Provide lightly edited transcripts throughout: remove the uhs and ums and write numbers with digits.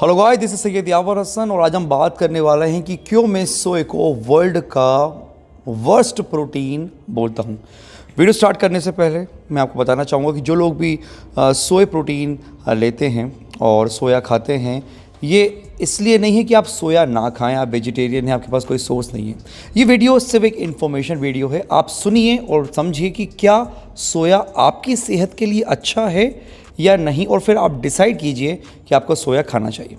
Hello guys, this is Syed Yawar Hasan और आज हम बात करने वाले हैं कि क्यों मैं सोए को वर्ल्ड का वर्स्ट प्रोटीन बोलता हूँ। वीडियो स्टार्ट करने से पहले मैं आपको बताना चाहूँगा कि जो लोग भी सोए प्रोटीन लेते हैं और सोया खाते हैं, ये इसलिए नहीं है कि आप सोया ना खाएं, आप वेजिटेरियन हैं, आपके पास कोई सोर्स नहीं है। ये वीडियो सिर्फ एक इन्फॉर्मेशन वीडियो है। आप सुनिए और समझिए कि क्या सोया आपकी सेहत के लिए अच्छा है या नहीं, और फिर आप डिसाइड कीजिए कि आपको सोया खाना चाहिए।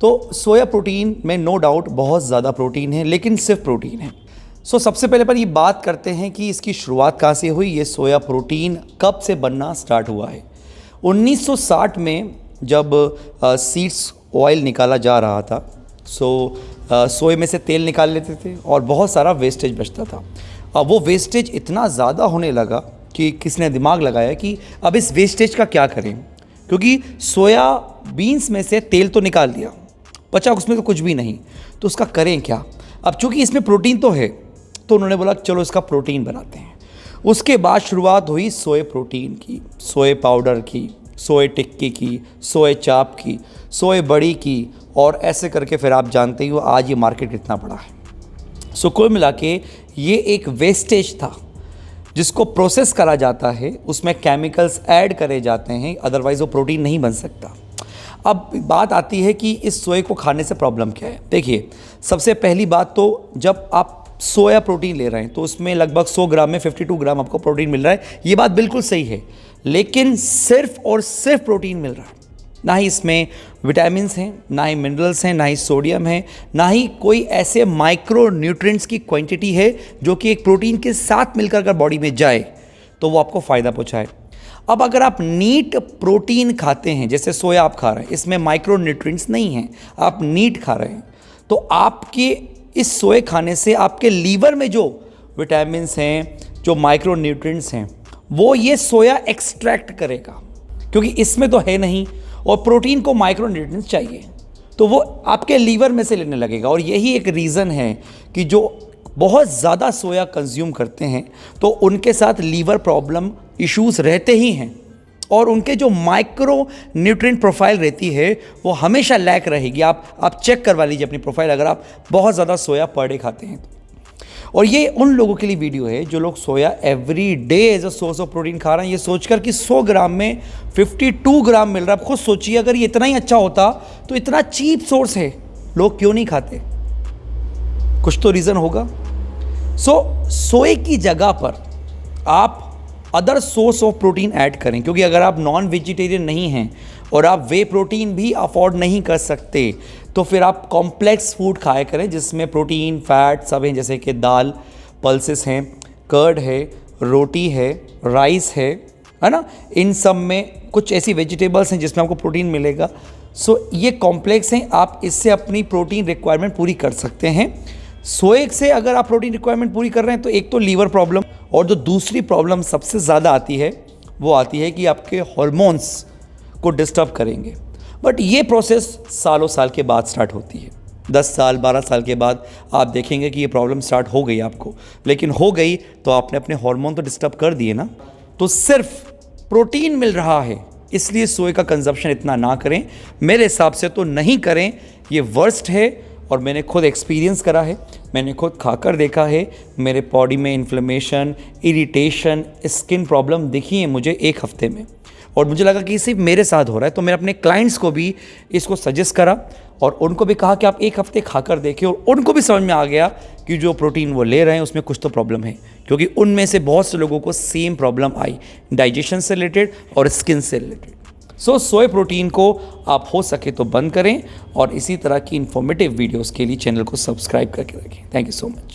तो सोया प्रोटीन में नो डाउट बहुत ज़्यादा प्रोटीन है, लेकिन सिर्फ प्रोटीन है। सबसे पहले पर ये बात करते हैं कि इसकी शुरुआत कहाँ से हुई, ये सोया प्रोटीन कब से बनना स्टार्ट हुआ है। 1960 में जब सीड्स ऑयल निकाला जा रहा था, सोए में से तेल निकाल लेते थे और बहुत सारा वेस्टेज बचता था। अब वो वेस्टेज इतना ज़्यादा होने लगा कि किसने दिमाग लगाया कि अब इस वेस्टेज का क्या करें, क्योंकि सोया बीन्स में से तेल तो निकाल दिया, बचा उसमें तो कुछ भी नहीं, तो उसका करें क्या। अब चूँकि इसमें प्रोटीन तो है, तो उन्होंने बोला चलो इसका प्रोटीन बनाते हैं। उसके बाद शुरुआत हुई सोए प्रोटीन की, सोए पाउडर की, सोए टिक्की की, सोए चाप की, सोए बड़ी की, और ऐसे करके फिर आप जानते ही हो आज ये मार्केट कितना बड़ा है। कुल मिला के ये एक वेस्टेज था जिसको प्रोसेस करा जाता है, उसमें केमिकल्स ऐड करे जाते हैं, अदरवाइज़ वो प्रोटीन नहीं बन सकता। अब बात आती है कि इस सोए को खाने से प्रॉब्लम क्या है। देखिए, सबसे पहली बात तो जब आप सोया प्रोटीन ले रहे हैं तो उसमें लगभग 100 ग्राम में 52 ग्राम आपको प्रोटीन मिल रहा है। ये बात बिल्कुल सही है, लेकिन सिर्फ और सिर्फ प्रोटीन मिल रहा है, ना ही इसमें विटामिन्स हैं, ना ही मिनरल्स हैं, ना ही सोडियम है, ना ही कोई ऐसे माइक्रो न्यूट्रिएंट्स की क्वांटिटी है जो कि एक प्रोटीन के साथ मिलकर अगर बॉडी में जाए तो वो आपको फ़ायदा पहुंचाए। अब अगर आप नीट प्रोटीन खाते हैं, जैसे सोया आप खा रहे हैं, इसमें माइक्रो न्यूट्रिएंट्स नहीं हैं, आप नीट खा रहे हैं, तो आपके इस सोए खाने से आपके लीवर में जो विटामिन्स हैं, जो माइक्रो न्यूट्रिएंट्स हैं, वो ये सोया एक्सट्रैक्ट करेगा, क्योंकि इसमें तो है नहीं, और प्रोटीन को माइक्रो न्यूट्रिएंट्स चाहिए, तो वो आपके लीवर में से लेने लगेगा। और यही एक रीज़न है कि जो बहुत ज़्यादा सोया कंज्यूम करते हैं तो उनके साथ लीवर प्रॉब्लम इश्यूज रहते ही हैं, और उनके जो माइक्रो न्यूट्रिएंट प्रोफाइल रहती है वो हमेशा लैक रहेगी। आप चेक करवा लीजिए अपनी प्रोफाइल, अगर आप बहुत ज़्यादा सोया पर डे खाते हैं तो। और ये उन लोगों के लिए वीडियो है जो लोग soya every day as a source of protein खा रहे हैं, ये सोचकर कि 100 ग्राम में 52 ग्राम मिल रहा है। आप खुद सोचिए, अगर ये इतना ही अच्छा होता तो इतना चीप सोर्स है, लोग क्यों नहीं खाते? कुछ तो रीज़न होगा। सोए की जगह पर आप other source of protein add करें, क्योंकि अगर आप नॉन वेजिटेरियन नहीं हैं और आप वे प्रोटीन भी अफोर्ड नहीं कर सकते, तो फिर आप कॉम्प्लेक्स फूड खाया करें जिसमें प्रोटीन फैट सब हैं, जैसे कि दाल, पल्सेस हैं, कर्ड है, रोटी है, राइस है ना। इन सब में कुछ ऐसी वेजिटेबल्स हैं जिसमें आपको प्रोटीन मिलेगा। ये कॉम्प्लेक्स हैं, आप इससे अपनी प्रोटीन रिक्वायरमेंट पूरी कर सकते हैं। सोए से अगर आप प्रोटीन रिक्वायरमेंट पूरी कर रहे हैं तो एक तो लीवर प्रॉब्लम, और जो दूसरी प्रॉब्लम सबसे ज़्यादा आती है वो आती है कि आपके हार्मोन्स को डिस्टर्ब करेंगे। बट ये प्रोसेस सालों साल के बाद स्टार्ट होती है। 10 साल 12 साल के बाद आप देखेंगे कि ये प्रॉब्लम स्टार्ट हो गई आपको, लेकिन हो गई तो आपने अपने हार्मोन तो डिस्टर्ब कर दिए ना। तो सिर्फ प्रोटीन मिल रहा है इसलिए सोए का कंजप्शन इतना ना करें, मेरे हिसाब से तो नहीं करें, ये वर्स्ट है। और मैंने खुद एक्सपीरियंस करा है, मैंने खुद खाकर देखा है, मेरे बॉडी में इन्फ्लेमेशन, इरिटेशन, स्किन प्रॉब्लम दिखी है मुझे 1 हफ्ते में, और मुझे लगा कि सिर्फ मेरे साथ हो रहा है। तो मैंने अपने क्लाइंट्स को भी इसको सजेस्ट करा और उनको भी कहा कि आप 1 हफ्ते खाकर देखें, और उनको भी समझ में आ गया कि जो प्रोटीन वो ले रहे हैं उसमें कुछ तो प्रॉब्लम है, क्योंकि उनमें से बहुत से लोगों को सेम प्रॉब्लम आई, डाइजेशन से रिलेटेड और स्किन से रिलेटेड। सोए प्रोटीन को आप हो सके तो बंद करें, और इसी तरह की इन्फॉर्मेटिव वीडियोस के लिए चैनल को सब्सक्राइब करके रखें। Thank you so much.